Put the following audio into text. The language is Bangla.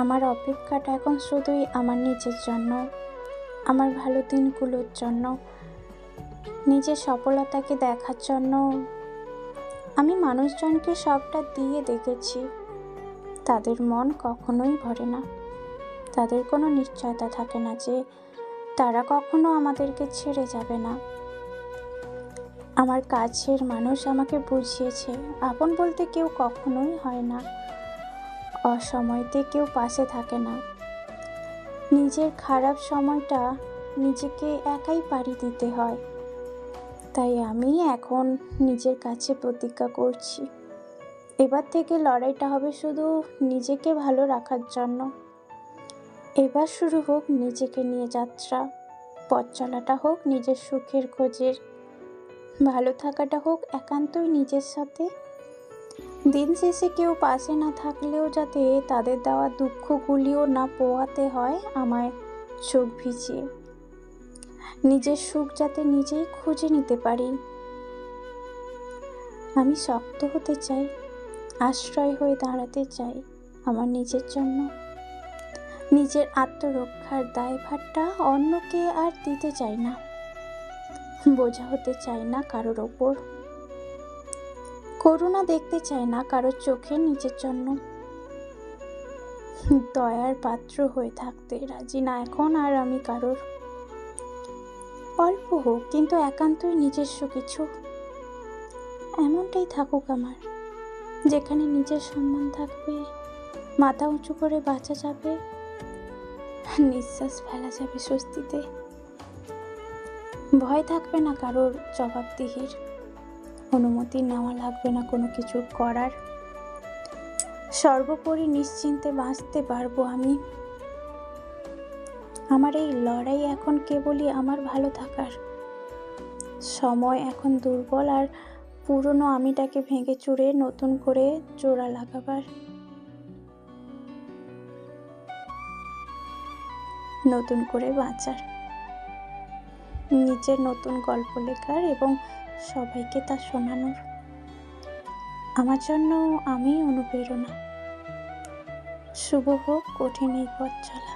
আমার অপেক্ষাটা এখন শুধুই আমার নিজের জন্য, আমার ভালো দিনগুলোর জন্য, নিজের সফলতাকে দেখার জন্য। আমি মানুষজনকে সবটা দিয়ে দেখেছি, তাদের মন কখনোই ভরে না। তাদের কোনো নিশ্চয়তা থাকে না যে তারা কখনো আমাদেরকে ছেড়ে যাবে না। আমার কাছের মানুষ আমাকে বুঝিয়েছে, আপন বলতে কেউ কখনোই হয় না, অসময়তে কেউ পাশে থাকে না। নিজের খারাপ সময়টা নিজেকে একাই পাড়ি দিতে হয়। তাই আমি এখন নিজের কাছে প্রতিজ্ঞা করছি, এবার থেকে লড়াইটা হবে শুধু নিজেকে ভালো রাখার জন্য। এবার শুরু হোক নিজেকে নিয়ে যাত্রা, পথ চলাটা হোক নিজের সুখের খোঁজের, ভালো থাকাটা হোক একান্তই নিজের সাথে। দিন শেষে কেউ পাশে না থাকলেও যাতে তাদের দেওয়া দুঃখগুলিও না পোয়াতে হয় আমায় চোখ ভিজিয়ে। নিজের সুখ যাতে নিজেই খুঁজে নিতে পারি। আমি শক্ত হতে চাই, আশ্রয় হয়ে দাঁড়াতে চাই আমার নিজের জন্য। নিজের আত্মরক্ষার দায়ভারটা অন্যকে আর দিতে চাই না, বোঝা হতে চাই না কারোর ওপর, করুণা দেখতে চাই না কারোর চোখে নিজের জন্য। দয়ার পাত্র হয়ে থাকতে রাজি না এখন আর আমি কারোর। অল্প হোক কিন্তু একান্তই নিজস্ব কিছু, এমনটাই থাকুক আমার, যেখানে নিজের সম্মান থাকবে, মাথা উঁচু করে বাঁচা যাবে, নিঃশ্বাস ফেলা যাবে স্বস্তিতে। ভয় থাকবে না কারোর জবাবদিহির, অনুমতি নেওয়া লাগবে না কোনো কিছু করার। সর্বোপরি নিশ্চিন্তে বাঁচতে পারবো আমি। আমার এই লড়াই এখন কেবলই আমার ভালো থাকার। সময় এখন দুর্বল আর পুরনো আমিটাকে ভেঙে চুরে নতুন করে জোড়া লাগাবার, নতুন করে বাঁচার, নিজের নতুন গল্প লেখার এবং সবাইকে তা শোনানোর। আমার জন্য আমি অনুপ্রেরণা। শুভ হোক কঠিন এই পথ চলা।